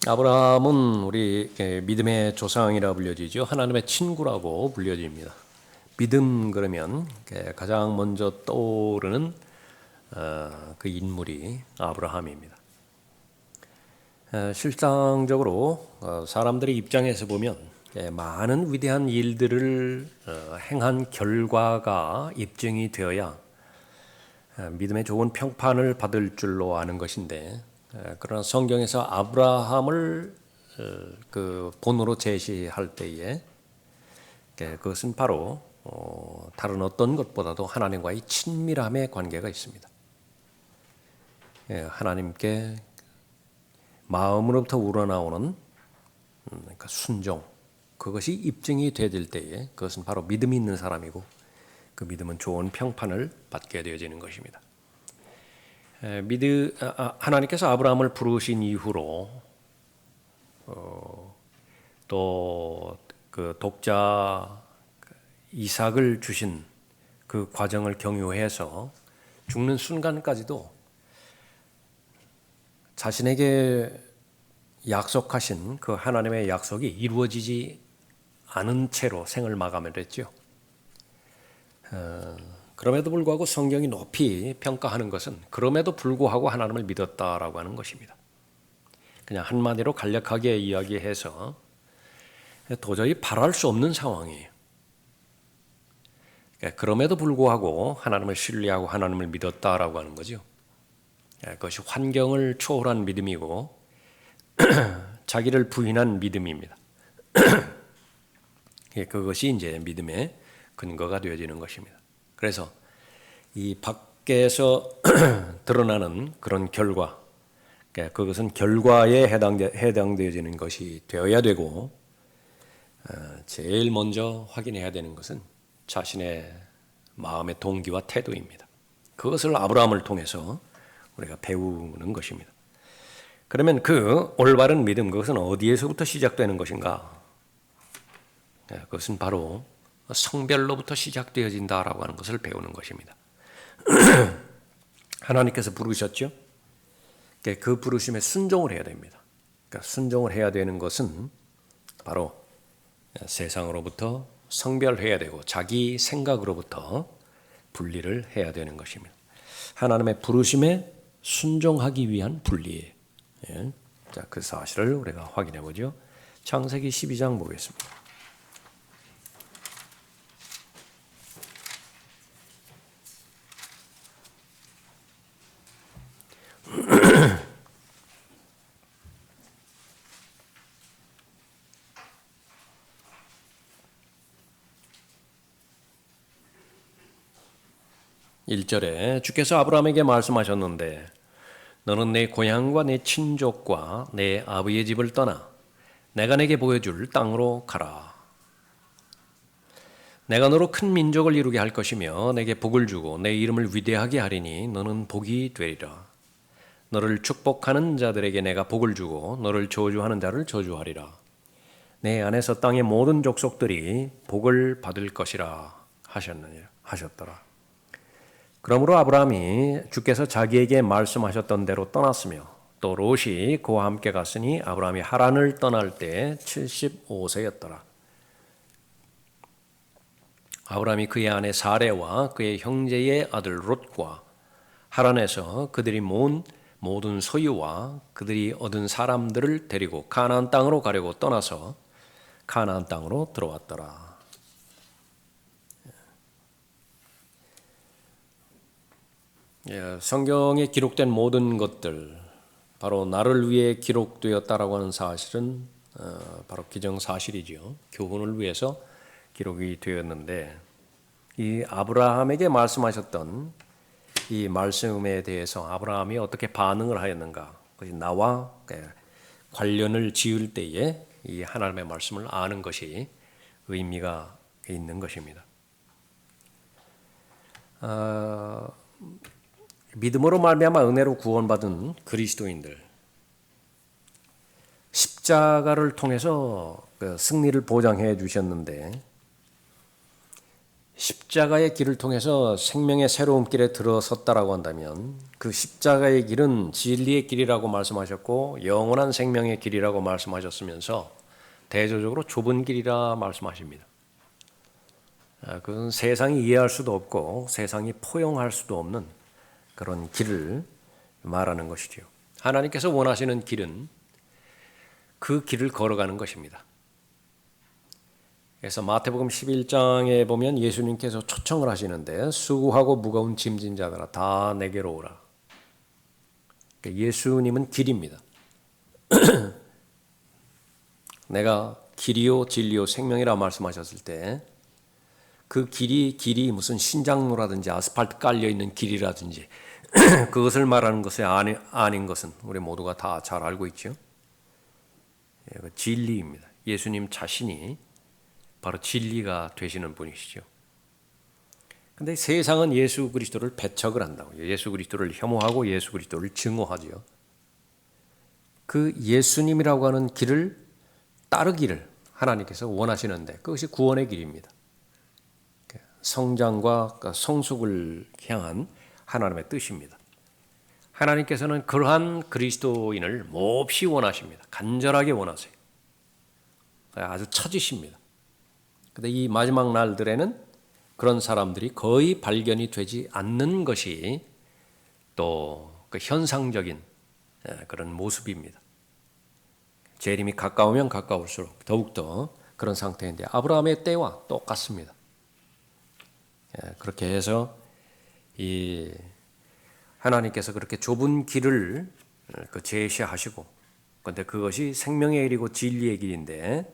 아브라함은 우리 믿음의 조상이라 불려지죠. 하나님의 친구라고 불려집니다. 믿음 그러면 가장 먼저 떠오르는 그 인물이 아브라함입니다. 실상적으로 사람들의 입장에서 보면 많은 위대한 일들을 행한 결과가 입증이 되어야 믿음의 좋은 평판을 받을 줄로 아는 것인데, 그러나 성경에서 아브라함을 그 본으로 제시할 때에 그것은 바로 다른 어떤 것보다도 하나님과의 친밀함의 관계가 있습니다. 하나님께 마음으로부터 우러나오는 그러니까 순종, 그것이 입증이 되어질 때에 그것은 바로 믿음이 있는 사람이고, 그 믿음은 좋은 평판을 받게 되어지는 것입니다. 하나님께서 아브라함을 부르신 이후로 또 그 독자 이삭을 주신 그 과정을 경유해서 죽는 순간까지도 자신에게 약속하신 그 하나님의 약속이 이루어지지 않은 채로 생을 마감을 했죠. 그럼에도 불구하고 성경이 높이 평가하는 것은 그럼에도 불구하고 하나님을 믿었다라고 하는 것입니다. 그냥 한마디로 간략하게 이야기해서 도저히 바랄 수 없는 상황이에요. 그럼에도 불구하고 하나님을 신뢰하고 하나님을 믿었다라고 하는 거죠. 그것이 환경을 초월한 믿음이고 자기를 부인한 믿음입니다. 그것이 이제 믿음의 근거가 되어지는 것입니다. 그래서 이 밖에서 드러나는 그런 결과, 그것은 결과에 해당되어지는 것이 되어야 되고, 제일 먼저 확인해야 되는 것은 자신의 마음의 동기와 태도입니다. 그것을 아브라함을 통해서 우리가 배우는 것입니다. 그러면 그 올바른 믿음, 그것은 어디에서부터 시작되는 것인가? 그것은 바로 성별로부터 시작되어진다라고 하는 것을 배우는 것입니다. 하나님께서 부르셨죠? 그 부르심에 순종을 해야 됩니다. 그러니까 순종을 해야 되는 것은 바로 세상으로부터 성별해야 되고 자기 생각으로부터 분리를 해야 되는 것입니다. 하나님의 부르심에 순종하기 위한 분리예요. 자, 그 사실을 우리가 확인해 보죠. 창세기 12장 보겠습니다. 1절에 주께서 아브라함에게 말씀하셨는데 너는 내 고향과 내 친족과 내 아버지의 집을 떠나 내가 내게 보여줄 땅으로 가라. 내가 너로 큰 민족을 이루게 할 것이며 내게 복을 주고 내 이름을 위대하게 하리니 너는 복이 되리라. 너를 축복하는 자들에게 내가 복을 주고 너를 저주하는 자를 저주하리라. 내 안에서 땅의 모든 족속들이 복을 받을 것이라 하셨더라. 그러므로 아브라함이 주께서 자기에게 말씀하셨던 대로 떠났으며 또 롯이 그와 함께 갔으니 아브라함이 하란을 떠날 때 75세였더라. 아브라함이 그의 아내 사레와 그의 형제의 아들 롯과 하란에서 그들이 모은 모든 소유와 그들이 얻은 사람들을 데리고 가나안 땅으로 가려고 떠나서 가나안 땅으로 들어왔더라. 성경에 기록된 모든 것들, 바로 나를 위해 기록되었다라고 하는 사실은 바로 기정사실이죠. 교훈을 위해서 기록이 되었는데, 이 아브라함에게 말씀하셨던 이 말씀에 대해서 아브라함이 어떻게 반응을 하였는가, 그것이 나와 관련을 지을 때에 이 하나님의 말씀을 아는 것이 의미가 있는 것입니다. 믿음으로 말미암아 은혜로 구원받은 그리스도인들, 십자가를 통해서 그 승리를 보장해 주셨는데 십자가의 길을 통해서 생명의 새로운 길에 들어섰다라고 한다면 그 십자가의 길은 진리의 길이라고 말씀하셨고 영원한 생명의 길이라고 말씀하셨으면서 대조적으로 좁은 길이라 말씀하십니다. 그건 세상이 이해할 수도 없고 세상이 포용할 수도 없는 그런 길을 말하는 것이죠. 하나님께서 원하시는 길은 그 길을 걸어가는 것입니다. 그래서 마태복음 11장에 보면 예수님께서 초청을 하시는데 수고하고 무거운 짐진 자들아 다 내게로 오라. 예수님은 길입니다. 내가 길이요 진리요 생명이라 말씀하셨을 때 그 길이 무슨 신장로라든지 아스팔트 깔려 있는 길이라든지 그것을 말하는 것이 아닌 것은 우리 모두가 다 잘 알고 있죠. 진리입니다. 예수님 자신이 바로 진리가 되시는 분이시죠. 근데 세상은 예수 그리스도를 배척을 한다고. 예수 그리스도를 혐오하고 예수 그리스도를 증오하죠. 그 예수님이라고 하는 길을 따르기를 하나님께서 원하시는데 그것이 구원의 길입니다. 성장과 성숙을 향한 하나님의 뜻입니다. 하나님께서는 그러한 그리스도인을 몹시 원하십니다. 간절하게 원하세요. 아주 찾으십니다. 그런데 이 마지막 날들에는 그런 사람들이 거의 발견이 되지 않는 것이 또 그 현상적인 그런 모습입니다. 재림이 가까우면 가까울수록 더욱더 그런 상태인데 아브라함의 때와 똑같습니다. 그렇게 해서 이 하나님께서 그렇게 좁은 길을 제시하시고 그런데 그것이 생명의 길이고 진리의 길인데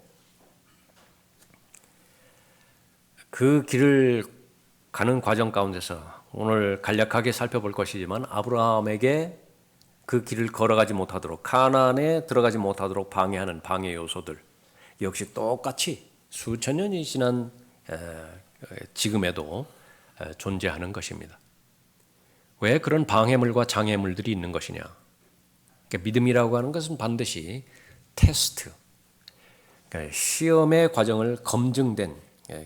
그 길을 가는 과정 가운데서 오늘 간략하게 살펴볼 것이지만 아브라함에게 그 길을 걸어가지 못하도록 가나안에 들어가지 못하도록 방해하는 방해 요소들 역시 똑같이 수천 년이 지난 지금에도 존재하는 것입니다. 왜 그런 방해물과 장애물들이 있는 것이냐? 그러니까 믿음이라고 하는 것은 반드시 테스트, 그러니까 시험의 과정을 검증된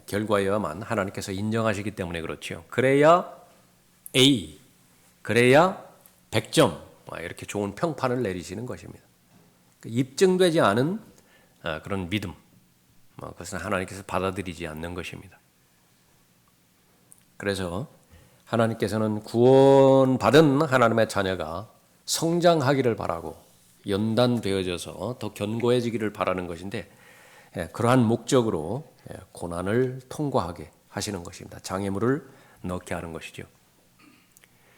결과여야만 하나님께서 인정하시기 때문에 그렇죠. 그래야 A, 그래야 100점 이렇게 좋은 평판을 내리시는 것입니다. 입증되지 않은 그런 믿음, 그것은 하나님께서 받아들이지 않는 것입니다. 그래서 하나님께서는 구원받은 하나님의 자녀가 성장하기를 바라고 연단되어져서 더 견고해지기를 바라는 것인데 그러한 목적으로 고난을 통과하게 하시는 것입니다. 장애물을 넣게 하는 것이죠.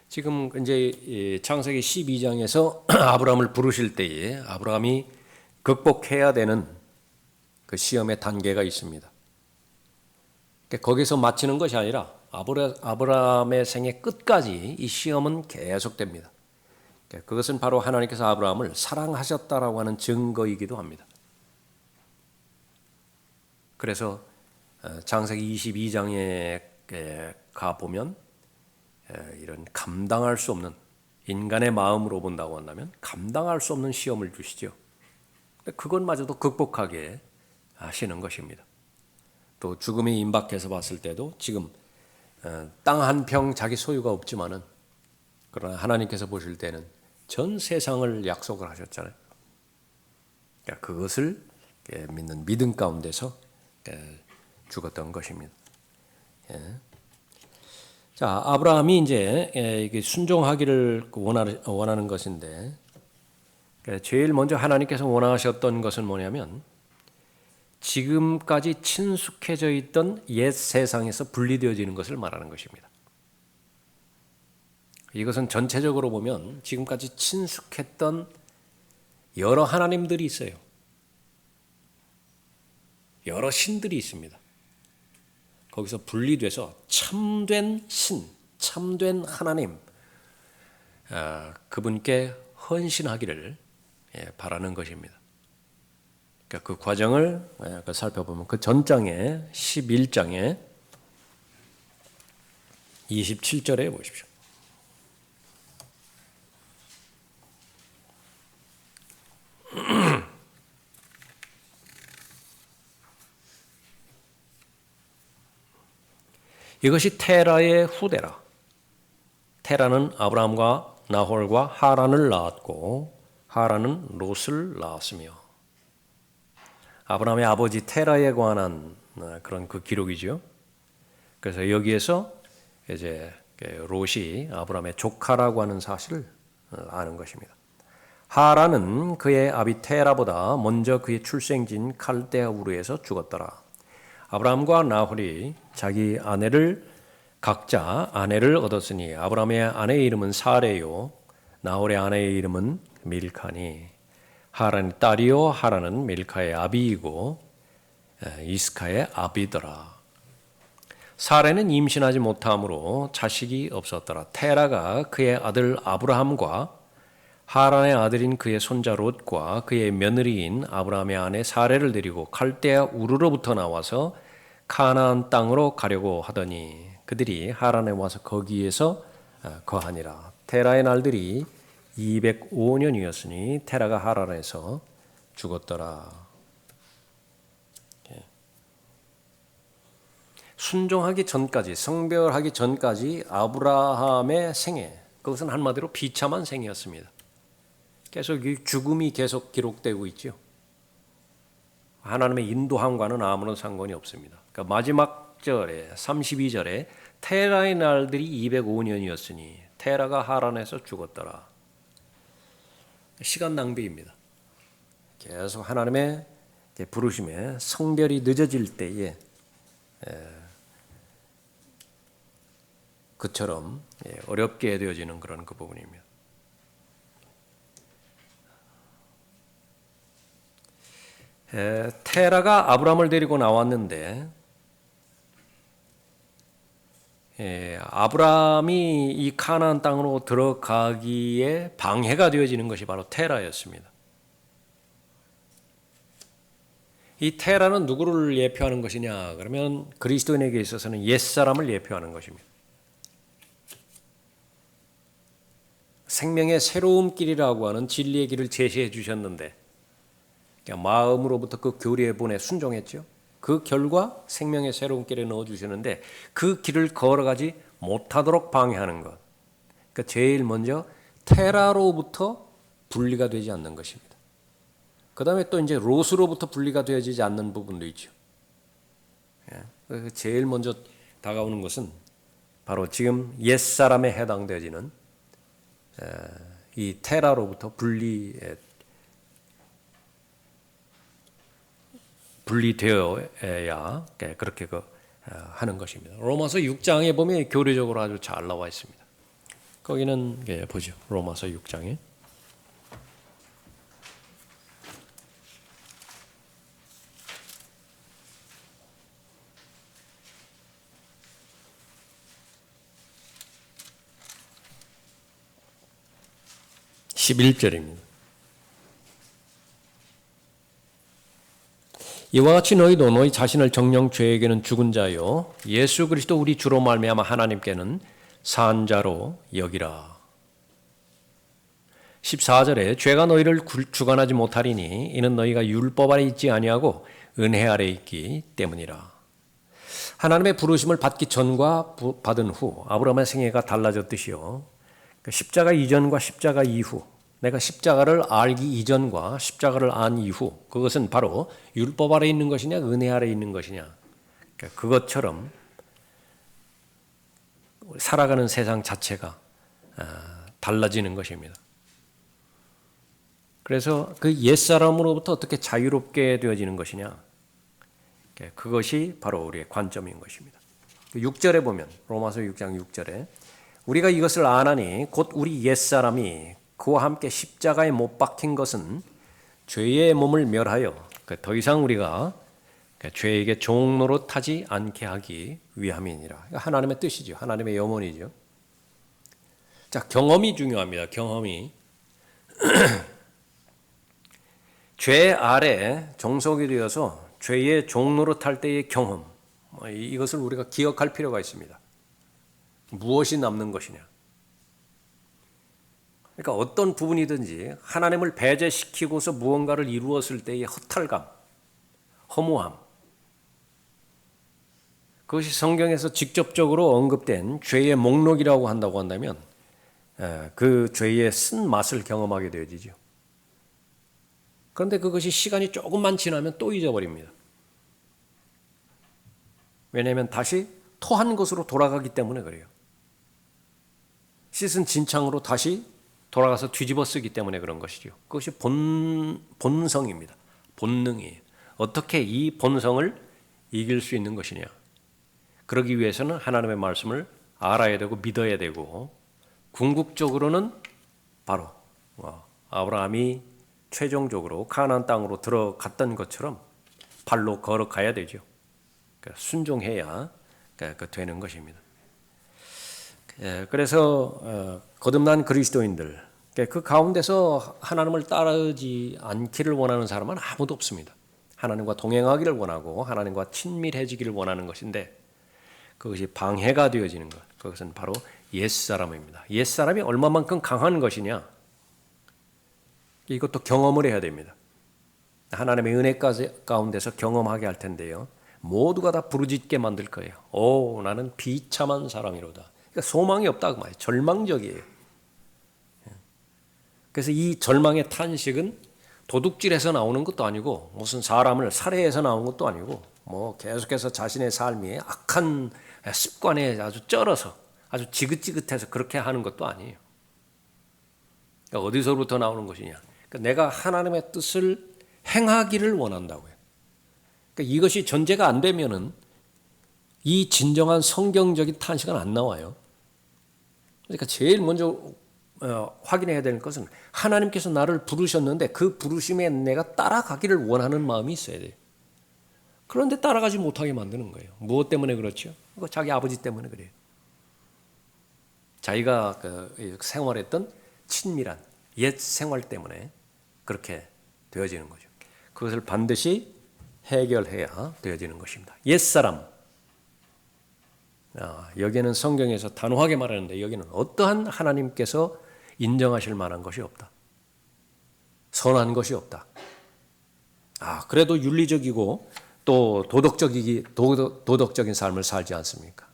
지금 이제 창세기 12장에서 아브라함을 부르실 때에 아브라함이 극복해야 되는 그 시험의 단계가 있습니다. 거기서 마치는 것이 아니라 아브라함의 생애 끝까지 이 시험은 계속됩니다. 그것은 바로 하나님께서 아브라함을 사랑하셨다라고 하는 증거이기도 합니다. 그래서 창세기 22장에 가보면 이런 감당할 수 없는 인간의 마음으로 본다고 한다면 감당할 수 없는 시험을 주시죠. 그것마저도 극복하게 하시는 것입니다. 또 죽음이 임박해서 봤을 때도 지금 땅 한 평 자기 소유가 없지만은 그러나 하나님께서 보실 때는 전 세상을 약속을 하셨잖아요. 그것을 믿는 믿음 가운데서 죽었던 것입니다. 자, 아브라함이 이제 순종하기를 원하는 것인데 제일 먼저 하나님께서 원하셨던 것은 뭐냐면 지금까지 친숙해져 있던 옛 세상에서 분리되어지는 것을 말하는 것입니다. 이것은 전체적으로 보면 지금까지 친숙했던 여러 하나님들이 있어요. 여러 신들이 있습니다. 거기서 분리돼서 참된 신, 참된 하나님, 그분께 헌신하기를 바라는 것입니다. 그 과정을 살펴보면 그 전장에 11장에 27절에 보십시오. 이것이 테라의 후대라. 테라는 아브라함과 나홀과 하란을 낳았고 하란은 롯을 낳았으며, 아브라함의 아버지 테라에 관한 그런 그 기록이죠. 그래서 여기에서 이제 롯이 아브라함의 조카라고 하는 사실을 아는 것입니다. 하란은 그의 아비 테라보다 먼저 그의 출생지인 칼데아 우르에서 죽었더라. 아브라함과 나홀이 자기 각자 아내를 얻었으니 아브라함의 아내의 이름은 사레요, 나홀의 아내의 이름은 밀카니. 하란의 딸이요, 하란은 밀카의 아비이고 이스카의 아비더라. 사레는 임신하지 못함으로 자식이 없었더라. 테라가 그의 아들 아브라함과 하란의 아들인 그의 손자 롯과 그의 며느리인 아브라함의 아내 사레를 데리고 칼데아 우르로부터 나와서 가나안 땅으로 가려고 하더니 그들이 하란에 와서 거기에서 거하니라. 테라의 날들이 205년이었으니 테라가 하란에서 죽었더라. 순종하기 전까지, 성별하기 전까지 아브라함의 생애, 그것은 한마디로 비참한 생이었습니다. 계속 죽음이 계속 기록되고 있죠. 하나님의 인도함과는 아무런 상관이 없습니다. 그러니까 마지막 절에 32절에 테라의 날들이 205년이었으니 테라가 하란에서 죽었더라. 시간 낭비입니다. 계속 하나님의 부르심에 성별이 늦어질 때에 그처럼 어렵게 되어지는 그런 그 부분입니다. 테라가 아브라함을 데리고 나왔는데 아브라함이 이 가나안 땅으로 들어가기에 방해가 되어지는 것이 바로 테라였습니다. 이 테라는 누구를 예표하는 것이냐? 그러면 그리스도인에게 있어서는 옛사람을 예표하는 것입니다. 생명의 새로운 길이라고 하는 진리의 길을 제시해 주셨는데 마음으로부터 그 교리에 순종했죠. 그 결과 생명의 새로운 길에 넣어주시는데 그 길을 걸어가지 못하도록 방해하는 것. 그러니까 제일 먼저 테라로부터 분리가 되지 않는 것입니다. 그 다음에 또 이제 롯으로부터 분리가 되어지지 않는 부분도 있죠. 제일 먼저 다가오는 것은 바로 지금 옛사람에 해당되어지는 이 테라로부터 분리되어야 그렇게 하는 것입니다. 로마서 6장에 보면 교리적으로 아주 잘 나와 있습니다. 거기는 보죠. 로마서 6장에 11절입니다. 이와 같이 너희도 너희 자신을 정녕 죄에게는 죽은 자요 예수 그리스도 우리 주로 말미암아 하나님께는 산 자로 여기라. 14절에 죄가 너희를 주관하지 못하리니 이는 너희가 율법 아래 있지 아니하고 은혜 아래 있기 때문이라. 하나님의 부르심을 받기 전과 받은 후 아브라함의 생애가 달라졌듯이요, 십자가 이전과 십자가 이후, 내가 십자가를 알기 이전과 십자가를 안 이후, 그것은 바로 율법 아래 있는 것이냐 은혜 아래 있는 것이냐, 그것처럼 살아가는 세상 자체가 달라지는 것입니다. 그래서 그 옛사람으로부터 어떻게 자유롭게 되어지는 것이냐, 그것이 바로 우리의 관점인 것입니다. 6절에 보면 로마서 6장 6절에 우리가 이것을 아나니 곧 우리 옛사람이 그와 함께 십자가에 못 박힌 것은 죄의 몸을 멸하여 더 이상 우리가 죄에게 종노릇하지 않게 하기 위함이니라. 하나님의 뜻이죠. 하나님의 염원이죠. 자, 경험이 중요합니다. 경험이 죄 아래 종속이 되어서 죄의 종노릇할 때의 경험, 이것을 우리가 기억할 필요가 있습니다. 무엇이 남는 것이냐. 그러니까 어떤 부분이든지 하나님을 배제시키고서 무언가를 이루었을 때의 허탈감, 허무함, 그것이 성경에서 직접적으로 언급된 죄의 목록이라고 한다고 한다면 그 죄의 쓴맛을 경험하게 되어지죠. 그런데 그것이 시간이 조금만 지나면 또 잊어버립니다. 왜냐하면 다시 토한 것으로 돌아가기 때문에 그래요. 씻은 진창으로 다시 돌아가서 뒤집어 쓰기 때문에 그런 것이죠. 그것이 본성입니다. 본능이에요. 어떻게 이 본성을 이길 수 있는 것이냐. 그러기 위해서는 하나님의 말씀을 알아야 되고 믿어야 되고, 궁극적으로는 바로 아브라함이 최종적으로 가나안 땅으로 들어갔던 것처럼 발로 걸어가야 되죠. 순종해야 되는 것입니다. 그래서 거듭난 그리스도인들, 그 가운데서 하나님을 따르지 않기를 원하는 사람은 아무도 없습니다. 하나님과 동행하기를 원하고 하나님과 친밀해지기를 원하는 것인데, 그것이 방해가 되어지는 것, 그것은 바로 옛사람입니다. 옛사람이 얼마만큼 강한 것이냐, 이것도 경험을 해야 됩니다. 하나님의 은혜 가운데서 경험하게 할 텐데요, 모두가 다 부르짖게 만들 거예요. 오, 나는 비참한 사람이로다. 그러니까 소망이 없다고 말이에요. 절망적이에요. 그래서 이 절망의 탄식은 도둑질에서 나오는 것도 아니고, 무슨 사람을 살해해서 나오는 것도 아니고, 계속해서 자신의 삶이 악한 습관에 아주 쩔어서 아주 지긋지긋해서 그렇게 하는 것도 아니에요. 그러니까 어디서부터 나오는 것이냐? 그러니까 내가 하나님의 뜻을 행하기를 원한다고요. 그러니까 이것이 전제가 안 되면은 이 진정한 성경적인 탄식은 안 나와요. 그러니까 제일 먼저 확인해야 되는 것은 하나님께서 나를 부르셨는데 그 부르심에 내가 따라가기를 원하는 마음이 있어야 돼요. 그런데 따라가지 못하게 만드는 거예요. 무엇 때문에 그렇죠? 자기 아버지 때문에 그래요. 자기가 생활했던 친밀한 옛 생활 때문에 그렇게 되어지는 거죠. 그것을 반드시 해결해야 되어지는 것입니다. 옛사람, 여기에는 성경에서 단호하게 말하는데, 여기는 어떠한 하나님께서 인정하실 만한 것이 없다. 선한 것이 없다. 그래도 윤리적이고 또 도덕적인 삶을 살지 않습니까?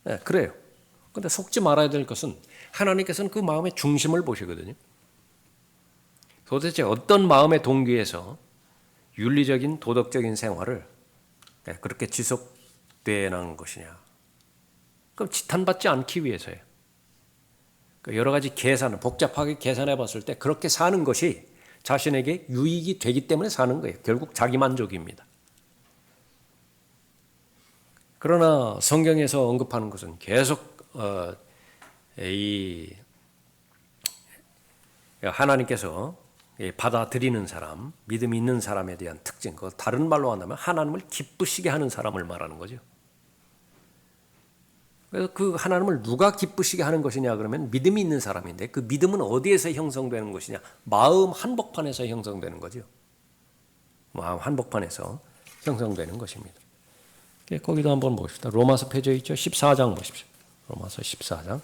네, 그래요. 그런데 속지 말아야 될 것은 하나님께서는 그 마음의 중심을 보시거든요. 도대체 어떤 마음의 동기에서 윤리적인 도덕적인 생활을 그렇게 지속되는 것이냐? 그럼 지탄받지 않기 위해서예요. 여러 가지 계산을 복잡하게 계산해 봤을 때 그렇게 사는 것이 자신에게 유익이 되기 때문에 사는 거예요. 결국 자기 만족입니다. 그러나 성경에서 언급하는 것은 계속 이 하나님께서 받아들이는 사람, 믿음이 있는 사람에 대한 특징, 다른 말로 한다면 하나님을 기쁘시게 하는 사람을 말하는 거죠. 그래서 그 하나님을 누가 기쁘시게 하는 것이냐 그러면 믿음이 있는 사람인데, 그 믿음은 어디에서 형성되는 것이냐? 마음 한복판에서 형성되는 거죠. 마음 한복판에서 형성되는 것입니다. 거기도 한번 봅시다. 로마서 펴져 있죠. 14장 보십시오. 로마서 14장.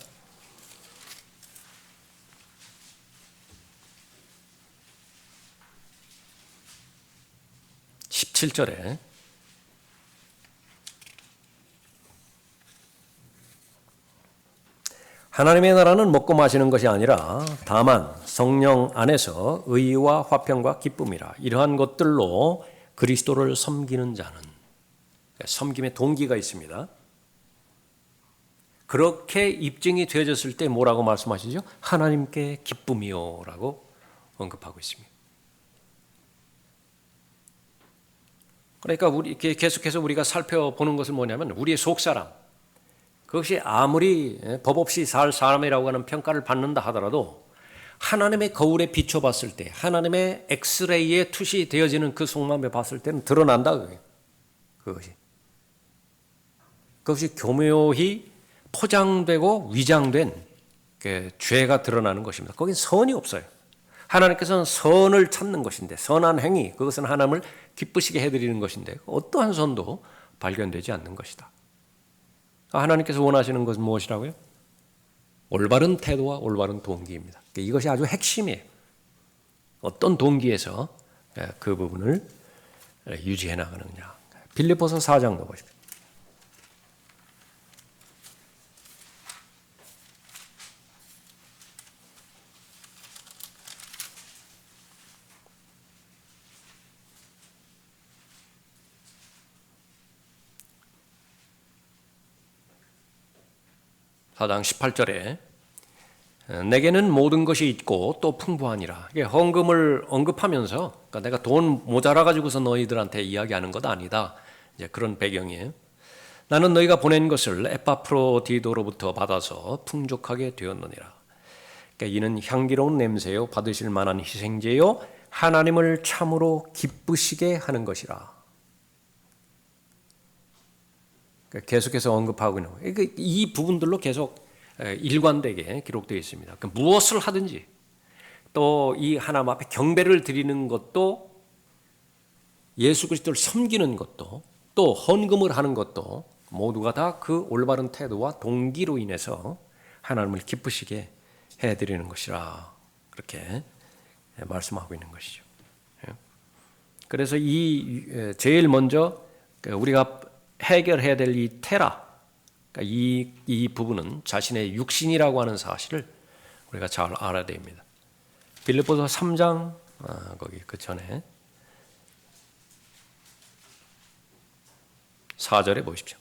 17절에 하나님의 나라는 먹고 마시는 것이 아니라 다만 성령 안에서 의와 화평과 기쁨이라. 이러한 것들로 그리스도를 섬기는 자는, 섬김의 동기가 있습니다. 그렇게 입증이 되어졌을 때 뭐라고 말씀하시죠? 하나님께 기쁨이요 라고 언급하고 있습니다. 그러니까 계속해서 우리가 살펴보는 것은 뭐냐면, 우리의 속사람, 그것이 아무리 법 없이 살 사람이라고 하는 평가를 받는다 하더라도 하나님의 거울에 비춰봤을 때, 하나님의 엑스레이에 투시되어지는 그 속마음에 봤을 때는 드러난다. 그것이 교묘히 포장되고 위장된 죄가 드러나는 것입니다. 거긴 선이 없어요. 하나님께서는 선을 찾는 것인데, 선한 행위, 그것은 하나님을 기쁘시게 해드리는 것인데 어떠한 선도 발견되지 않는 것이다. 하나님께서 원하시는 것은 무엇이라고요? 올바른 태도와 올바른 동기입니다. 이것이 아주 핵심이에요. 어떤 동기에서 그 부분을 유지해 나가느냐. 빌립보서 4장도 보십시오. 4장 18절에 내게는 모든 것이 있고 또 풍부하니라. 이게 헌금을 언급하면서 그러니까 내가 돈 모자라 가지고서 너희들한테 이야기하는 것 아니다. 이제 그런 배경이에요. 나는 너희가 보낸 것을 에파프로디도로부터 받아서 풍족하게 되었느니라. 그러니까 이는 향기로운 냄새요 받으실 만한 희생제요 하나님을 참으로 기쁘시게 하는 것이라. 그러니까 계속해서 언급하고 있는 거예요. 이 부분들로 계속 일관되게 기록되어 있습니다. 그러니까 무엇을 하든지 또 이 하나님 앞에 경배를 드리는 것도 예수 그리스도를 섬기는 것도 또 헌금을 하는 것도 모두가 다 그 올바른 태도와 동기로 인해서 하나님을 기쁘시게 해드리는 것이라 그렇게 말씀하고 있는 것이죠. 그래서 이 제일 먼저 우리가 해결해야 될 이 테라, 이 부분은 자신의 육신이라고 하는 사실을 우리가 잘 알아야 됩니다. 빌립보서 3장 거기 그 전에 4절에 보십시오.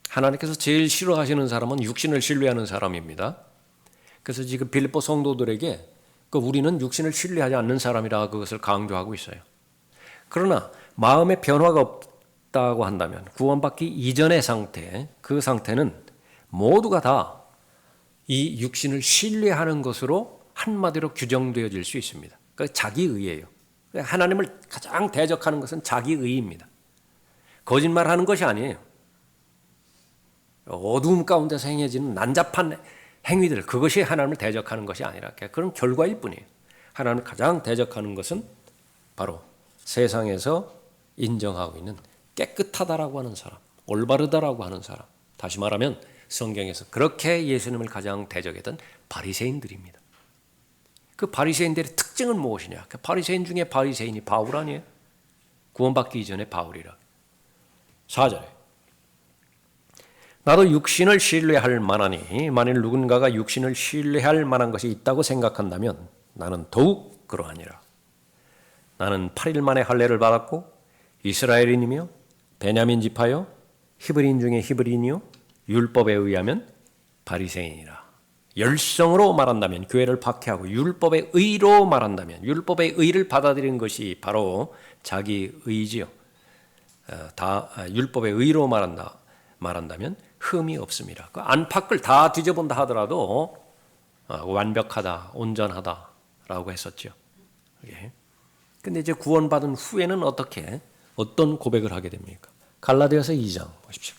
하나님께서 제일 싫어하시는 사람은 육신을 신뢰하는 사람입니다. 그래서 지금 빌립보 성도들에게 우리는 육신을 신뢰하지 않는 사람이라 그것을 강조하고 있어요. 그러나 마음의 변화가 없다고 한다면 구원받기 이전의 상태, 그 상태는 모두가 다 이 육신을 신뢰하는 것으로 한마디로 규정되어질 수 있습니다. 그러니까 자기의예요. 하나님을 가장 대적하는 것은 자기의입니다. 거짓말하는 것이 아니에요. 어두움 가운데서 행해지는 난잡한 행위들, 그것이 하나님을 대적하는 것이 아니라 그런 결과일 뿐이에요. 하나님을 가장 대적하는 것은 바로 세상에서 인정하고 있는 깨끗하다라고 하는 사람, 올바르다라고 하는 사람, 다시 말하면 성경에서 그렇게 예수님을 가장 대적했던 바리새인들입니다. 그 바리새인들의 특징은 무엇이냐? 그 바리새인 중에 바리새인이 바울 아니에요? 구원받기 이전에 바울이라. 4절에 나도 육신을 신뢰할 만하니 만일 누군가가 육신을 신뢰할 만한 것이 있다고 생각한다면 나는 더욱 그러하니라. 나는 8일 만에 할례를 받았고 이스라엘인이며 베냐민 지파요 히브리인 중에 히브리인이요 율법에 의하면 바리새인이라. 열성으로 말한다면 교회를 박해하고 율법의 의로 말한다면 율법의 의를 받아들이는 것이 바로 자기 의지요. 율법의 의로 말한다면 흠이 없습니다. 그 안팎을 다 뒤져본다 하더라도 완벽하다, 온전하다라고 했었죠. 그런데 이제 구원받은 후에는 어떤 고백을 하게 됩니까? 갈라디아서 2장 보십시오.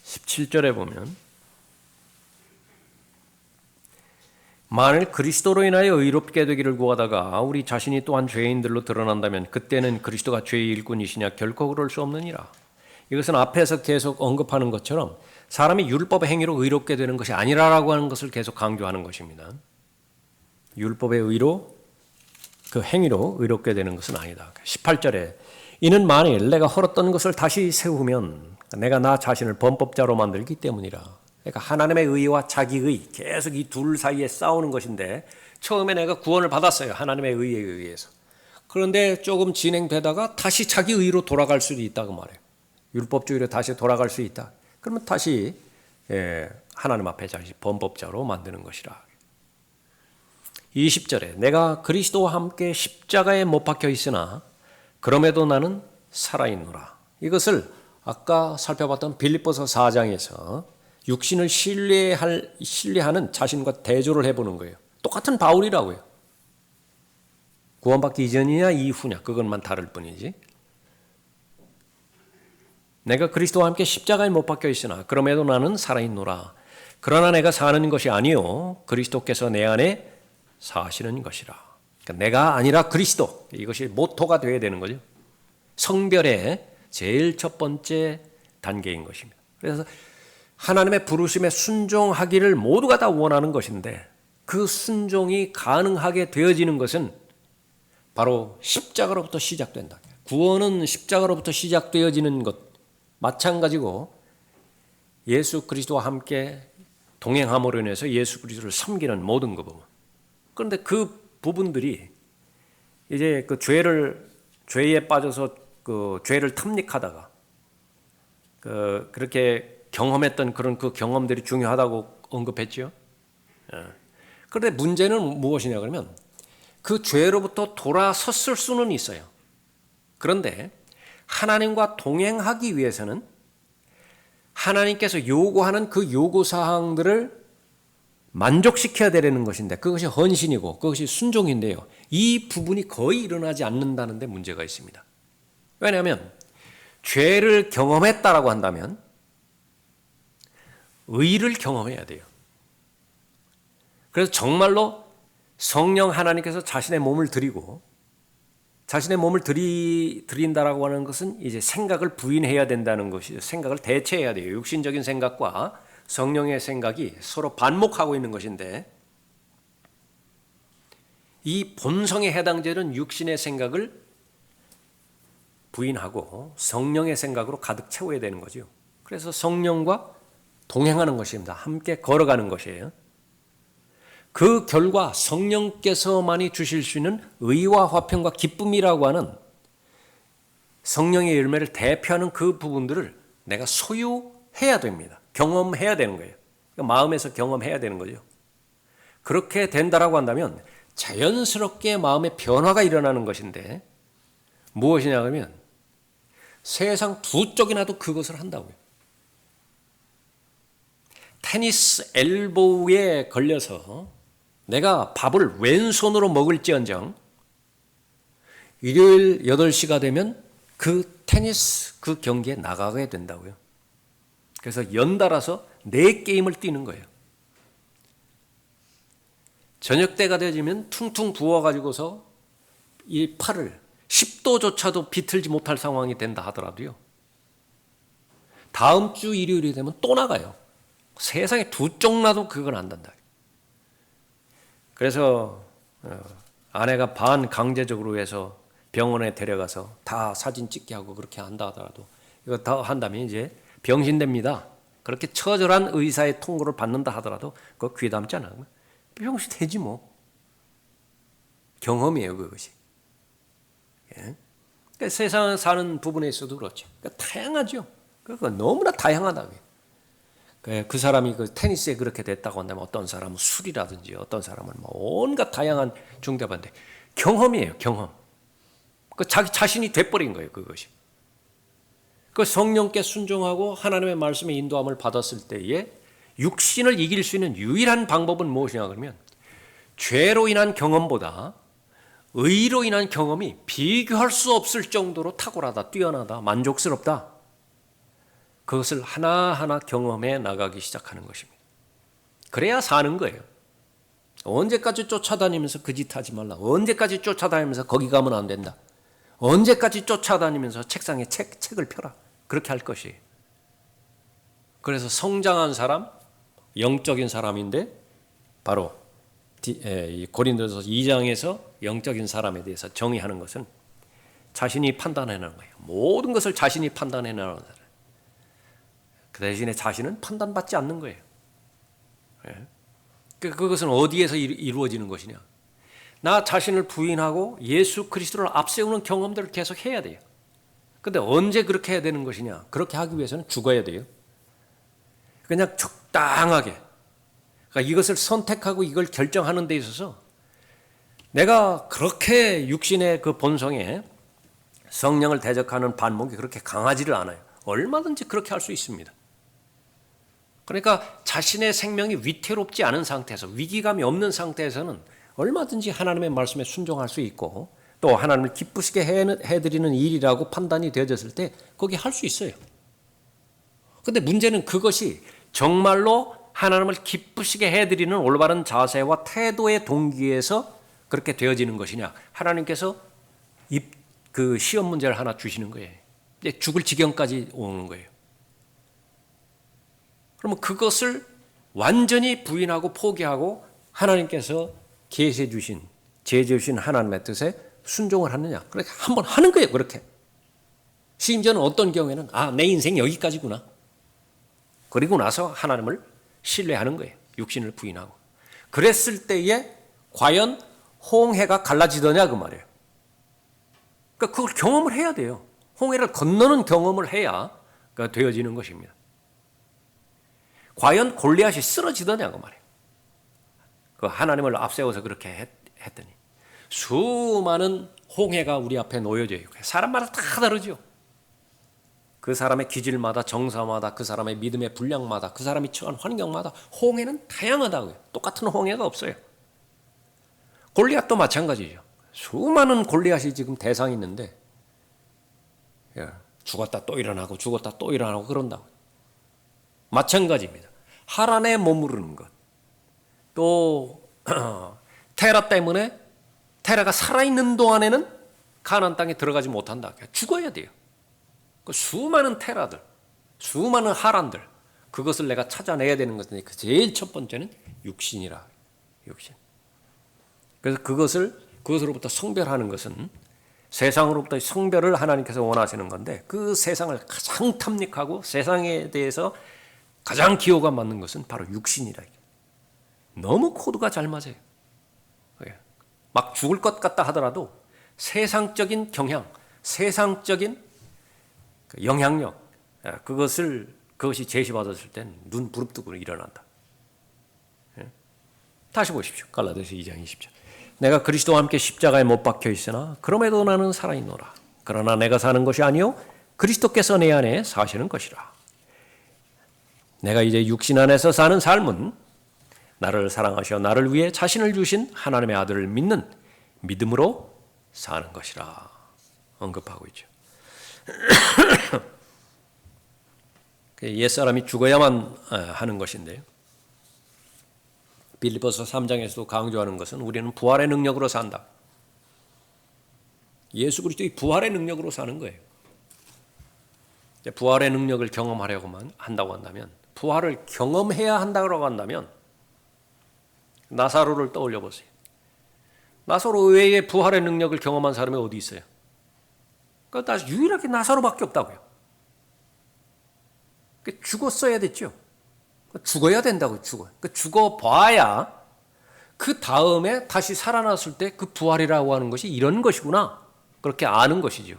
17절에 보면 만일 그리스도로 인하여 의롭게 되기를 구하다가 우리 자신이 또한 죄인들로 드러난다면 그때는 그리스도가 죄의 일꾼이시냐 결코 그럴 수 없느니라. 이것은 앞에서 계속 언급하는 것처럼 사람이 율법의 행위로 의롭게 되는 것이 아니라라고 하는 것을 계속 강조하는 것입니다. 율법의 의로 그 행위로 의롭게 되는 것은 아니다. 18절에 이는 만일 내가 헐었던 것을 다시 세우면 내가 나 자신을 범법자로 만들기 때문이라. 그러니까 하나님의 의와 자기의 계속 이 둘 사이에 싸우는 것인데 처음에 내가 구원을 받았어요. 하나님의 의에 의해서. 그런데 조금 진행되다가 다시 자기 의로 돌아갈 수도 있다고 말해요. 율법주의로 다시 돌아갈 수 있다. 그러면 다시 하나님 앞에 자신 범법자로 만드는 것이라. 20절에 내가 그리스도와 함께 십자가에 못 박혀 있으나 그럼에도 나는 살아있노라. 이것을 아까 살펴봤던 빌립보서 4장에서 육신을 신뢰하는 자신과 대조를 해보는 거예요. 똑같은 바울이라고요. 구원받기 이전이냐 이후냐 그것만 다를 뿐이지. 내가 그리스도와 함께 십자가에 못 박혀 있으나 그럼에도 나는 살아있노라. 그러나 내가 사는 것이 아니요 그리스도께서 내 안에 사시는 것이라. 그러니까 내가 아니라 그리스도, 이것이 모토가 되어야 되는 거죠. 성별의 제일 첫 번째 단계인 것입니다. 그래서 하나님의 부르심에 순종하기를 모두가 다 원하는 것인데 그 순종이 가능하게 되어지는 것은 바로 십자가로부터 시작된다. 구원은 십자가로부터 시작되어지는 것 마찬가지고 예수 그리스도와 함께 동행함으로 인해서 예수 그리스도를 섬기는 모든 그 부분. 그런데 그 부분들이 이제 그 죄에 빠져서 그 죄를 탐닉하다가 그렇게 경험했던 그런 그 경험들이 중요하다고 언급했죠. 그런데 문제는 무엇이냐 그러면 그 죄로부터 돌아섰을 수는 있어요. 그런데 하나님과 동행하기 위해서는 하나님께서 요구하는 그 요구사항들을 만족시켜야 되는 것인데 그것이 헌신이고 그것이 순종인데요. 이 부분이 거의 일어나지 않는다는 데 문제가 있습니다. 왜냐하면 죄를 경험했다라고 한다면 의를 경험해야 돼요. 그래서 정말로 성령 하나님께서 자신의 몸을 드리고 자신의 몸을 드린다라고 하는 것은 이제 생각을 부인해야 된다는 것이 생각을 대체해야 돼요. 육신적인 생각과 성령의 생각이 서로 반목하고 있는 것인데 이 본성에 해당되는 육신의 생각을 부인하고 성령의 생각으로 가득 채워야 되는 거죠. 그래서 성령과 동행하는 것입니다. 함께 걸어가는 것이에요. 그 결과 성령께서만이 주실 수 있는 의와 화평과 기쁨이라고 하는 성령의 열매를 대표하는 그 부분들을 내가 소유해야 됩니다. 경험해야 되는 거예요. 그러니까 마음에서 경험해야 되는 거죠. 그렇게 된다라고 한다면 자연스럽게 마음의 변화가 일어나는 것인데 무엇이냐 하면 세상 두 쪽이나도 그것을 한다고요. 테니스 엘보우에 걸려서 내가 밥을 왼손으로 먹을지언정 일요일 8시가 되면 그 테니스 그 경기에 나가게 된다고요. 그래서 연달아서 4게임을 뛰는 거예요. 저녁 때가 되어지면 퉁퉁 부어가지고서 이 팔을 10도조차도 비틀지 못할 상황이 된다 하더라도요. 다음 주 일요일이 되면 또 나가요. 세상에 두 쪽 나도 그건 안 된다. 그래서 아내가 반강제적으로 해서 병원에 데려가서 다 사진 찍게 하고 그렇게 한다 하더라도 이거 다 한다면 이제 병신됩니다. 그렇게 처절한 의사의 통고를 받는다 하더라도 그거 귀담지 않아. 병신 되지 뭐. 경험이에요 그것이. 예? 그러니까 세상 사는 부분에 있어도 그렇죠. 그러니까 다양하죠. 그러니까 너무나 다양하다고요. 그 사람이 그 테니스에 그렇게 됐다고 한다면 어떤 사람은 술이라든지 어떤 사람은 뭐 온갖 다양한 중대반대 경험이에요. 경험. 그 자기 자신이 돼버린 거예요. 그것이. 그 성령께 순종하고 하나님의 말씀의 인도함을 받았을 때에 육신을 이길 수 있는 유일한 방법은 무엇이냐 그러면 죄로 인한 경험보다 의로 인한 경험이 비교할 수 없을 정도로 탁월하다, 뛰어나다, 만족스럽다. 그것을 하나하나 경험해 나가기 시작하는 것입니다. 그래야 사는 거예요. 언제까지 쫓아다니면서 그 짓 하지 말라. 언제까지 쫓아다니면서 거기 가면 안 된다. 언제까지 쫓아다니면서 책상에 책을 펴라. 그렇게 할 것이에요. 그래서 성장한 사람, 영적인 사람인데 바로 고린도서 2장에서 영적인 사람에 대해서 정의하는 것은 자신이 판단해내는 거예요. 모든 것을 자신이 판단해내는 사람. 그 대신에 자신은 판단받지 않는 거예요. 그것은 어디에서 이루어지는 것이냐. 나 자신을 부인하고 예수 그리스도를 앞세우는 경험들을 계속 해야 돼요. 그런데 언제 그렇게 해야 되는 것이냐. 그렇게 하기 위해서는 죽어야 돼요. 그냥 적당하게. 그러니까 이것을 선택하고 이걸 결정하는 데 있어서 내가 그렇게 육신의 그 본성에 성령을 대적하는 반목이 그렇게 강하지를 않아요. 얼마든지 그렇게 할 수 있습니다. 그러니까 자신의 생명이 위태롭지 않은 상태에서 위기감이 없는 상태에서는 얼마든지 하나님의 말씀에 순종할 수 있고 또 하나님을 기쁘시게 해드리는 일이라고 판단이 되어졌을 때 거기 할 수 있어요. 그런데 문제는 그것이 정말로 하나님을 기쁘시게 해드리는 올바른 자세와 태도의 동기에서 그렇게 되어지는 것이냐. 하나님께서 그 시험 문제를 하나 주시는 거예요. 이제 죽을 지경까지 오는 거예요. 그러면 그것을 완전히 부인하고 포기하고 하나님께서 계시해 주신, 제시해 주신 하나님의 뜻에 순종을 하느냐? 그렇게 한번 하는 거예요. 그렇게. 심지어는 어떤 경우에는 내 인생 여기까지구나. 그리고 나서 하나님을 신뢰하는 거예요. 육신을 부인하고. 그랬을 때에 과연 홍해가 갈라지더냐 그 말이에요. 그러니까 그걸 경험을 해야 돼요. 홍해를 건너는 경험을 해야 되어지는 것입니다. 과연 골리앗이 쓰러지더냐 그 말이에요. 그 하나님을 앞세워서 그렇게 했더니 수많은 홍해가 우리 앞에 놓여져 있고 사람마다 다 다르죠. 그 사람의 기질마다 정사마다 그 사람의 믿음의 분량마다 그 사람이 처한 환경마다 홍해는 다양하다고요. 똑같은 홍해가 없어요. 골리앗도 마찬가지죠. 수많은 골리앗이 지금 대상이 있는데 죽었다 또 일어나고 죽었다 또 일어나고 그런다고. 마찬가지입니다. 하란에 머무르는 것. 또 테라 때문에 테라가 살아있는 동안에는 가나안 땅에 들어가지 못한다. 죽어야 돼요. 그 수많은 테라들, 수많은 하란들, 그것을 내가 찾아내야 되는 것인데 그 제일 첫 번째는 육신이라. 육신. 그래서 그것으로부터 성별하는 것은 세상으로부터 성별을 하나님께서 원하시는 건데 그 세상을 가장 탐닉하고 세상에 대해서 가장 기호가 맞는 것은 바로 육신이라. 너무 코드가 잘 맞아요. 막 죽을 것 같다 하더라도 세상적인 경향, 세상적인 영향력, 그것이 제시받았을 땐 눈 부릅뜨고 일어난다. 다시 보십시오. 갈라디아서 2장 20절. 내가 그리스도와 함께 십자가에 못 박혀 있으나 그럼에도 나는 살아있노라. 그러나 내가 사는 것이 아니요 그리스도께서 내 안에 사시는 것이라. 내가 이제 육신 안에서 사는 삶은 나를 사랑하셔 나를 위해 자신을 주신 하나님의 아들을 믿는 믿음으로 사는 것이라 언급하고 있죠. 옛사람이 죽어야만 하는 것인데요. 빌립보서 3장에서도 강조하는 것은 우리는 부활의 능력으로 산다. 예수 그리스도의 부활의 능력으로 사는 거예요. 부활의 능력을 경험하려고만 한다고 한다면, 부활을 경험해야 한다고 한다면 나사로를 떠올려 보세요. 나사로 외에 부활의 능력을 경험한 사람이 어디 있어요? 그러니까 유일하게 나사로밖에 없다고요. 죽었어야 됐죠. 죽어야 된다고 죽어봐야 그 다음에 다시 살아났을 때 그 부활이라고 하는 것이 이런 것이구나. 그렇게 아는 것이죠.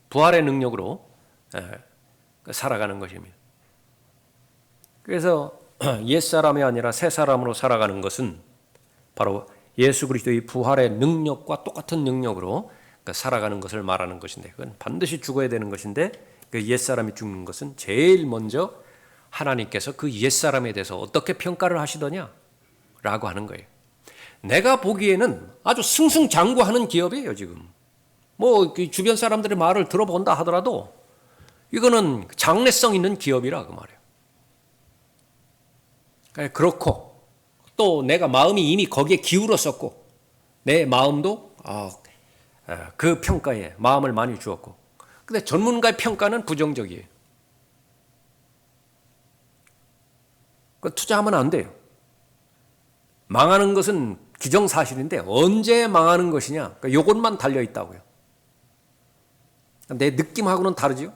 부활의 능력으로 살아가는 것입니다. 그래서 옛사람이 아니라 새사람으로 살아가는 것은 바로 예수 그리스도의 부활의 능력과 똑같은 능력으로 살아가는 것을 말하는 것인데, 그건 반드시 죽어야 되는 것인데 그 옛사람이 죽는 것은 제일 먼저 하나님께서 그 옛사람에 대해서 어떻게 평가를 하시더냐 라고 하는 거예요. 내가 보기에는 아주 승승장구하는 기업이에요. 지금 뭐 주변 사람들의 말을 들어본다 하더라도 이거는 장래성 있는 기업이라 그 말이에요. 그렇고 또 내가 마음이 이미 거기에 기울었었고 내 마음도 그 평가에 마음을 많이 주었고, 근데 전문가의 평가는 부정적이에요. 투자하면 안 돼요. 망하는 것은 기정사실인데 언제 망하는 것이냐, 이것만 달려있다고요. 내 느낌하고는 다르죠.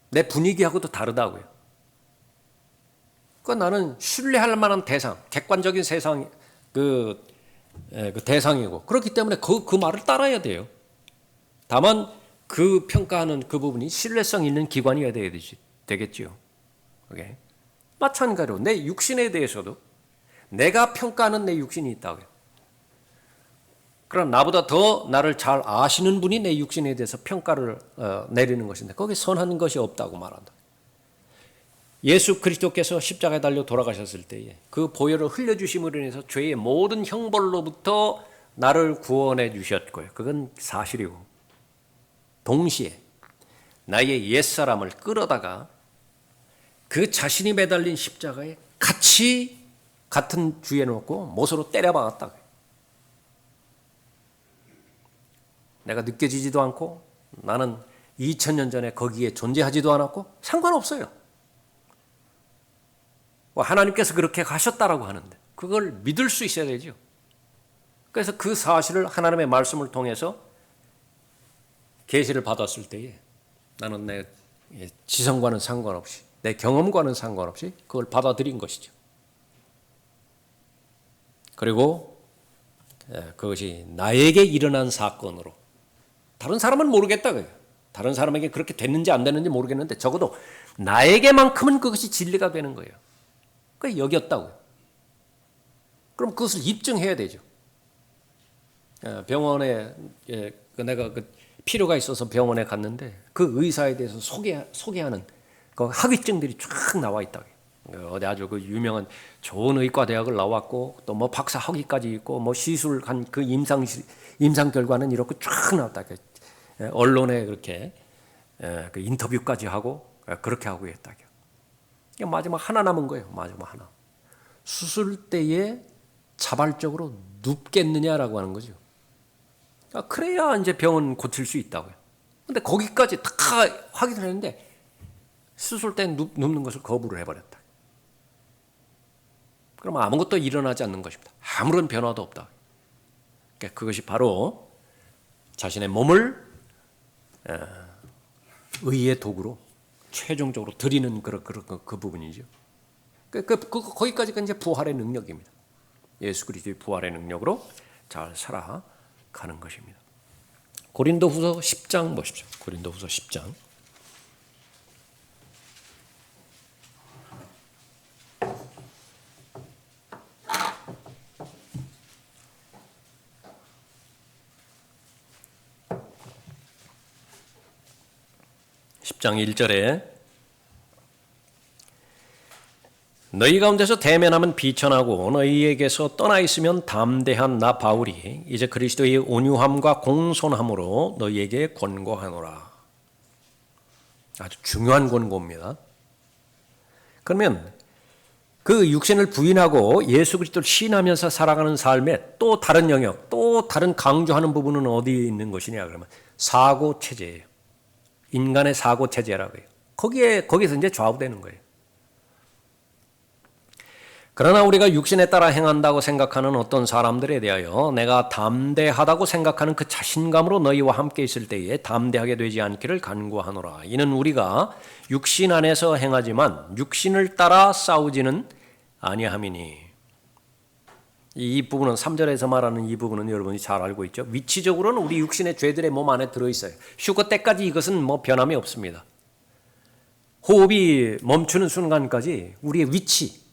내 분위기하고도 다르다고요. 나는 신뢰할 만한 대상, 객관적인 세상 그 대상이고, 그렇기 때문에 그 말을 따라야 돼요. 다만 그 평가하는 그 부분이 신뢰성 있는 기관이어야 되겠지요. 오케이? 마찬가지로 내 육신에 대해서도 내가 평가하는 내 육신이 있다고요. 그럼 나보다 더 나를 잘 아시는 분이 내 육신에 대해서 평가를 내리는 것인데 거기에 선한 것이 없다고 말한다. 예수 그리스도께서 십자가에 달려 돌아가셨을 때에 그 보혈을 흘려주심으로 인해서 죄의 모든 형벌로부터 나를 구원해 주셨고요. 그건 사실이고, 동시에 나의 옛사람을 끌어다가 그 자신이 매달린 십자가에 같은 주에 놓고 못으로 때려박았다. 내가 느껴지지도 않고 나는 2000년 전에 거기에 존재하지도 않았고 상관없어요. 하나님께서 그렇게 가셨다라고 하는데 그걸 믿을 수 있어야 되죠. 그래서 그 사실을 하나님의 말씀을 통해서 계시를 받았을 때에 나는 내 지성과는 상관없이 내 경험과는 상관없이 그걸 받아들인 것이죠. 그리고 그것이 나에게 일어난 사건으로 다른 사람은 모르겠다고요. 다른 사람에게 그렇게 됐는지 안 됐는지 모르겠는데 적어도 나에게만큼은 그것이 진리가 되는 거예요. 그게 여기였다고요. 그럼 그것을 입증해야 되죠. 병원에 내가 필요가 있어서 병원에 갔는데 그 의사에 대해서 소개하는 그 학위증들이 쫙 나와 있다고. 어디 아주 그 유명한 좋은 의과 대학을 나왔고 또 뭐 박사 학위까지 있고 뭐 시술한 그 임상 결과는 이렇게 쫙 나왔다. 언론에 그렇게 그 인터뷰까지 하고 그렇게 하고 했다. 마지막 하나 남은 거예요. 마지막 하나. 수술 때에 자발적으로 눕겠느냐라고 하는 거죠. 그래야 이제 병은 고칠 수 있다고요. 근데 거기까지 다 확인을 했는데 수술 때 눕는 것을 거부를 해버렸다. 그럼 아무것도 일어나지 않는 것입니다. 아무런 변화도 없다. 그러니까 그것이 바로 자신의 몸을 의의 도구로 최종적으로 드리는 그 부분이죠. 거기까지가 이제 부활의 능력입니다. 예수 그리스도의 부활의 능력으로 잘 살아가는 것입니다. 고린도후서 10장 보십시오. 고린도후서 10장. 10장 1절에 너희 가운데서 대면하면 비천하고 너희에게서 떠나 있으면 담대한 나 바울이 이제 그리스도의 온유함과 공손함으로 너희에게 권고하노라. 아주 중요한 권고입니다. 그러면 그 육신을 부인하고 예수 그리스도를 신하면서 살아가는 삶의 또 다른 영역, 또 다른 강조하는 부분은 어디에 있는 것이냐 그러면 사고 체제예요. 인간의 사고 체제라고 해요. 거기서 이제 좌우되는 거예요. 그러나 우리가 육신에 따라 행한다고 생각하는 어떤 사람들에 대하여 내가 담대하다고 생각하는 그 자신감으로 너희와 함께 있을 때에 담대하게 되지 않기를 간구하노라. 이는 우리가 육신 안에서 행하지만 육신을 따라 싸우지는 아니함이니. 이 부분은 3절에서 말하는 이 부분은 여러분이 잘 알고 있죠. 위치적으로는 우리 육신의 죄들의 몸 안에 들어있어요. 휴거 때까지 이것은 뭐 변함이 없습니다. 호흡이 멈추는 순간까지 우리의 위치,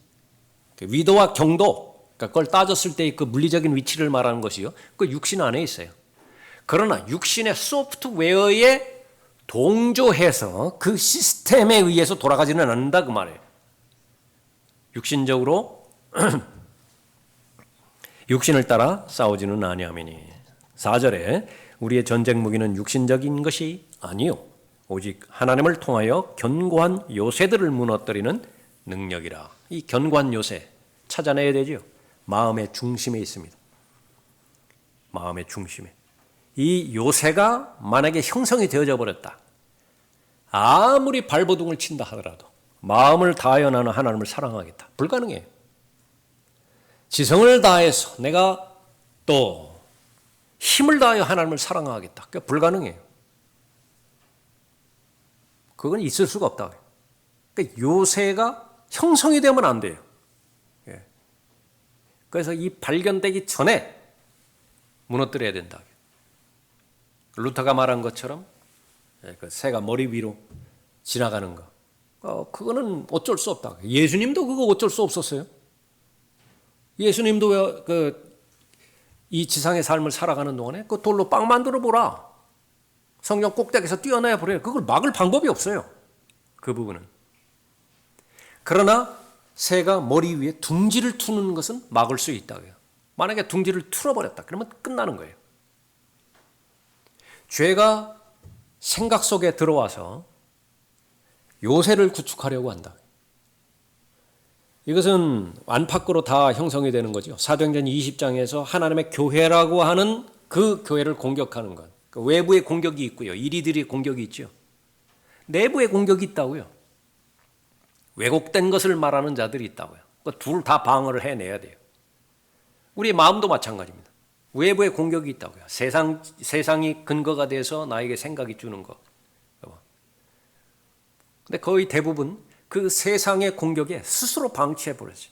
위도와 경도, 그걸 따졌을 때의 그 물리적인 위치를 말하는 것이요. 그 육신 안에 있어요. 그러나 육신의 소프트웨어에 동조해서 그 시스템에 의해서 돌아가지는 않는다 그 말이에요. 육신적으로 육신을 따라 싸우지는 아니하미니. 4절에 우리의 전쟁 무기는 육신적인 것이 아니요 오직 하나님을 통하여 견고한 요새들을 무너뜨리는 능력이라. 이 견고한 요새 찾아내야 되죠. 마음의 중심에 있습니다. 마음의 중심에. 이 요새가 만약에 형성이 되어져 버렸다. 아무리 발버둥을 친다 하더라도 마음을 다하여 나는 하나님을 사랑하겠다. 불가능해요. 지성을 다해서 내가 또 힘을 다하여 하나님을 사랑하겠다. 그게 불가능해요. 그건 있을 수가 없다. 그러니까 요새가 형성이 되면 안 돼요. 그래서 이 발견되기 전에 무너뜨려야 된다. 루터가 말한 것처럼 그 새가 머리 위로 지나가는 거. 그거는 어쩔 수 없다. 예수님도 그거 어쩔 수 없었어요. 예수님도 이 지상의 삶을 살아가는 동안에 그 돌로 빵 만들어 보라. 성경 꼭대기에서 뛰어나야 보래요. 그걸 막을 방법이 없어요. 그 부분은. 그러나 새가 머리 위에 둥지를 트는 것은 막을 수 있다고요. 만약에 둥지를 틀어버렸다. 그러면 끝나는 거예요. 죄가 생각 속에 들어와서 요새를 구축하려고 한다. 이것은 안팎으로 다 형성이 되는 거죠. 사도행전 20장에서 하나님의 교회라고 하는 그 교회를 공격하는 것. 그 외부의 공격이 있고요. 이리들의 공격이 있죠. 내부의 공격이 있다고요. 왜곡된 것을 말하는 자들이 있다고요. 둘 다 방어를 해내야 돼요. 우리의 마음도 마찬가지입니다. 외부의 공격이 있다고요. 세상이 근거가 돼서 나에게 생각이 주는 거. 근데 거의 대부분 그 세상의 공격에 스스로 방치해 버렸지.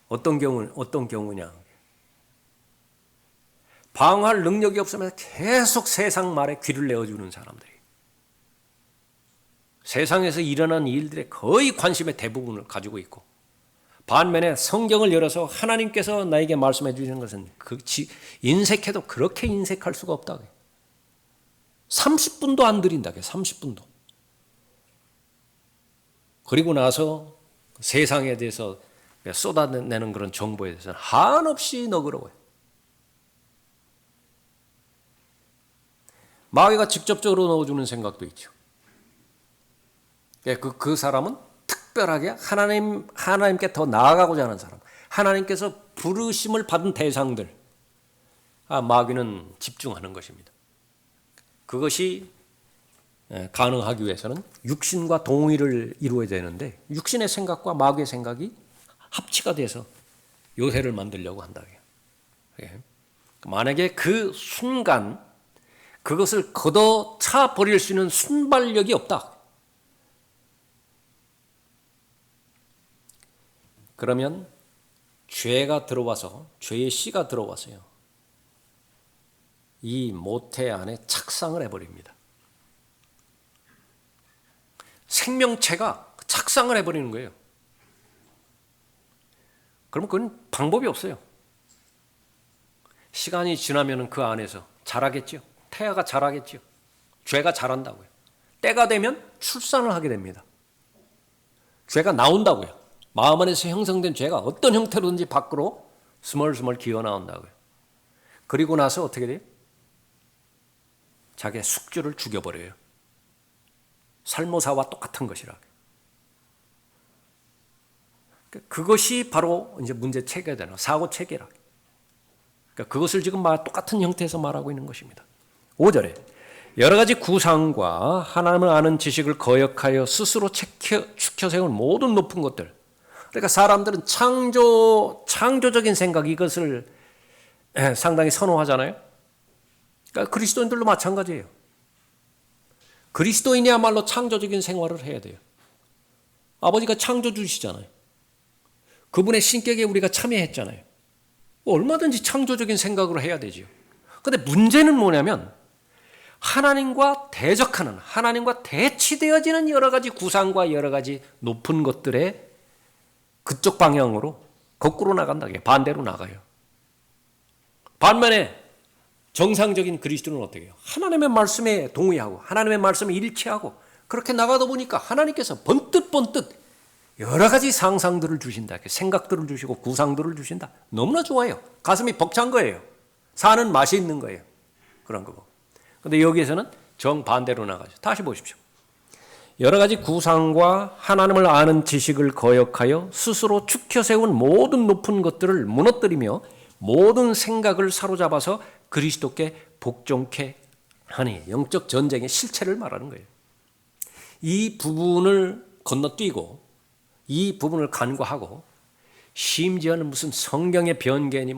어떤 경우냐. 방어할 능력이 없으면 계속 세상 말에 귀를 내어주는 사람들이. 세상에서 일어나는 일들에 거의 관심의 대부분을 가지고 있고, 반면에 성경을 열어서 하나님께서 나에게 말씀해 주시는 것은 인색해도 그렇게 인색할 수가 없다. 30분도 안 들인다. 30분도. 그리고 나서 세상에 대해서 쏟아내는 그런 정보에 대해서는 한없이 너그러워요. 마귀가 직접적으로 넣어주는 생각도 있죠. 그 사람은 특별하게 하나님께 더 나아가고자 하는 사람, 하나님께서 부르심을 받은 대상들, 마귀는 집중하는 것입니다. 그것이 가능하기 위해서는 육신과 동의를 이루어야 되는데, 육신의 생각과 마귀의 생각이 합치가 돼서 요새를 만들려고 한다. 만약에 그 순간 그것을 걷어차 버릴 수 있는 순발력이 없다. 그러면 죄가 들어와서, 죄의 씨가 들어와서요, 이 모태 안에 착상을 해버립니다. 생명체가 착상을 해버리는 거예요. 그러면 그건 방법이 없어요. 시간이 지나면 그 안에서 자라겠죠. 태아가 자라겠죠. 죄가 자란다고요. 때가 되면 출산을 하게 됩니다. 죄가 나온다고요. 마음 안에서 형성된 죄가 어떤 형태로든지 밖으로 스멀스멀 기어 나온다고요. 그리고 나서 어떻게 돼요? 자기의 숙주를 죽여버려요. 살모사와 똑같은 것이라. 그것이 바로 이제 문제 체계가 되는 사고 체계라. 그러니까 그것을 지금 똑같은 형태에서 말하고 있는 것입니다. 5절에 여러 가지 구상과 하나님을 아는 지식을 거역하여 스스로 축혀 세운 모든 높은 것들. 그러니까 사람들은 창조적인 생각, 이것을 상당히 선호하잖아요. 그러니까 그리스도인들도 마찬가지예요. 그리스도인이야말로 창조적인 생활을 해야 돼요. 아버지가 창조주시잖아요. 그분의 신격에 우리가 참여했잖아요. 얼마든지 창조적인 생각으로 해야 되죠. 그런데 문제는 뭐냐면 하나님과 대적하는, 하나님과 대치되어지는 여러 가지 구상과 여러 가지 높은 것들의 그쪽 방향으로 거꾸로 나간다. 반대로 나가요. 반면에 정상적인 그리스도는 어떻게 해요? 하나님의 말씀에 동의하고 하나님의 말씀에 일치하고 그렇게 나가다 보니까 하나님께서 번뜩 여러 가지 상상들을 주신다. 생각들을 주시고 구상들을 주신다. 너무나 좋아요. 가슴이 벅찬 거예요. 사는 맛이 있는 거예요. 그런 거고. 그런데 여기에서는 정반대로 나가죠. 다시 보십시오. 여러 가지 구상과 하나님을 아는 지식을 거역하여 스스로 축혀 세운 모든 높은 것들을 무너뜨리며 모든 생각을 사로잡아서 그리스도께 복종케 하니, 영적 전쟁의 실체를 말하는 거예요. 이 부분을 건너뛰고 이 부분을 간과하고 심지어는 무슨 성경의 변개니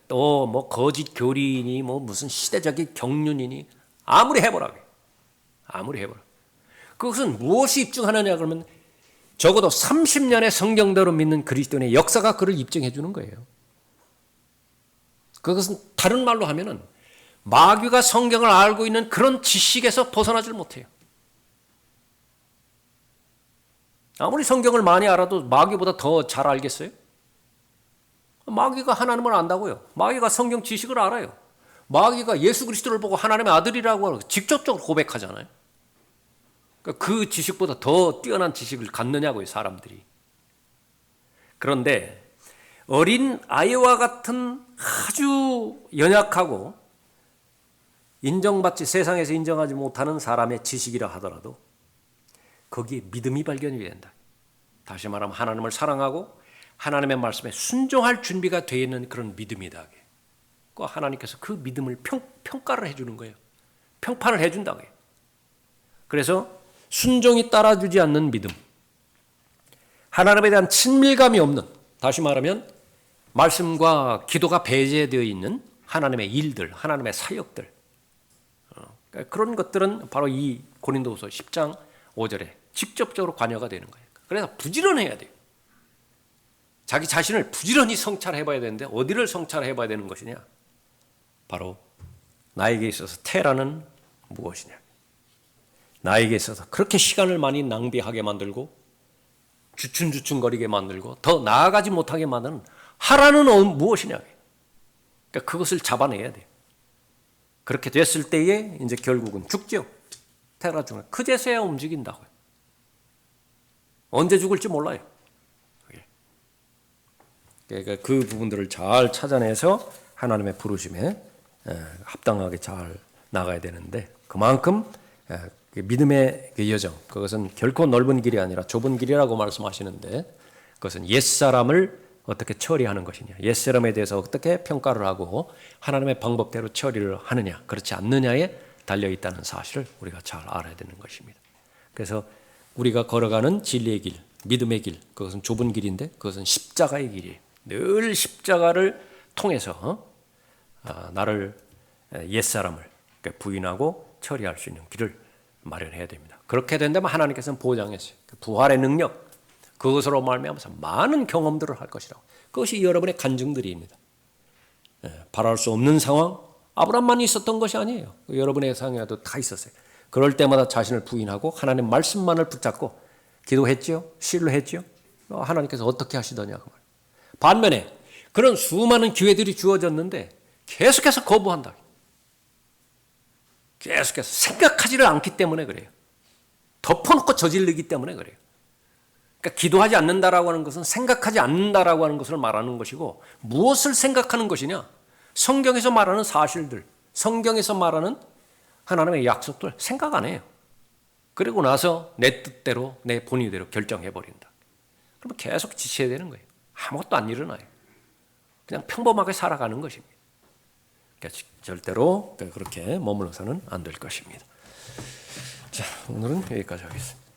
또 거짓 교리니 무슨 시대적인 경륜이니 아무리 해보라고요. 아무리 해보라. 그것은 무엇이 입증하느냐 그러면 적어도 30년의 성경대로 믿는 그리스도인의 역사가 그를 입증해 주는 거예요. 그것은 다른 말로 하면은 마귀가 성경을 알고 있는 그런 지식에서 벗어나질 못해요. 아무리 성경을 많이 알아도 마귀보다 더 잘 알겠어요? 마귀가 하나님을 안다고요. 마귀가 성경 지식을 알아요. 마귀가 예수 그리스도를 보고 하나님의 아들이라고 직접적으로 고백하잖아요. 그 지식보다 더 뛰어난 지식을 갖느냐고요, 사람들이. 그런데 어린 아이와 같은 아주 연약하고 세상에서 인정하지 못하는 사람의 지식이라 하더라도 거기에 믿음이 발견이 된다. 다시 말하면 하나님을 사랑하고 하나님의 말씀에 순종할 준비가 되어 있는 그런 믿음이다. 하나님께서 그 믿음을 평가를 해주는 거예요. 평판을 해준다고요. 그래서 순종이 따라주지 않는 믿음, 하나님에 대한 친밀감이 없는, 다시 말하면 말씀과 기도가 배제되어 있는 하나님의 일들, 하나님의 사역들, 그러니까 그런 것들은 바로 이 고린도후서 10장 5절에 직접적으로 관여가 되는 거예요. 그래서 부지런해야 돼요. 자기 자신을 부지런히 성찰해봐야 되는데 어디를 성찰해봐야 되는 것이냐? 바로 나에게 있어서 테라는 무엇이냐? 나에게 있어서 그렇게 시간을 많이 낭비하게 만들고 주춤주춤거리게 만들고 더 나아가지 못하게 만드는 하라는 무엇이냐? 그러니까 그것을 잡아내야 돼요. 그렇게 됐을 때에 이제 결국은 죽죠. 테라 중에 그제서야 움직인다고요. 언제 죽을지 몰라요. 그러니까 그 부분들을 잘 찾아내서 하나님의 부르심에 합당하게 잘 나가야 되는데 그만큼 믿음의 여정, 그것은 결코 넓은 길이 아니라 좁은 길이라고 말씀하시는데 그것은 옛사람을 어떻게 처리하는 것이냐, 옛사람에 대해서 어떻게 평가를 하고 하나님의 방법대로 처리를 하느냐, 그렇지 않느냐에 달려있다는 사실을 우리가 잘 알아야 되는 것입니다. 그래서 우리가 걸어가는 진리의 길, 믿음의 길, 그것은 좁은 길인데 그것은 십자가의 길이에요. 늘 십자가를 통해서 나를 옛사람을 부인하고 처리할 수 있는 길을 마련해야 됩니다. 그렇게 된다면 하나님께서는 보장했어요. 부활의 능력, 그것으로 말미암아서 많은 경험들을 할 것이라고. 그것이 여러분의 간증들입니다. 바랄 수 없는 상황, 아브라함만 있었던 것이 아니에요. 여러분의 상황에도 다 있었어요. 그럴 때마다 자신을 부인하고 하나님의 말씀만을 붙잡고 기도했지요, 신뢰했지요. 하나님께서 어떻게 하시더냐고. 반면에 그런 수많은 기회들이 주어졌는데 계속해서 거부한다. 계속해서 생각하지를 않기 때문에 그래요. 덮어놓고 저지르기 때문에 그래요. 그러니까 기도하지 않는다라고 하는 것은 생각하지 않는다라고 하는 것을 말하는 것이고 무엇을 생각하는 것이냐? 성경에서 말하는 사실들, 성경에서 말하는 하나님의 약속들 생각 안 해요. 그리고 나서 내 뜻대로 내 본의대로 결정해버린다. 그러면 계속 지쳐야 되는 거예요. 아무것도 안 일어나요. 그냥 평범하게 살아가는 것입니다. 그러니까 절대로 그렇게 머물러서는 안 될 것입니다. 자, 오늘은 여기까지 하겠습니다.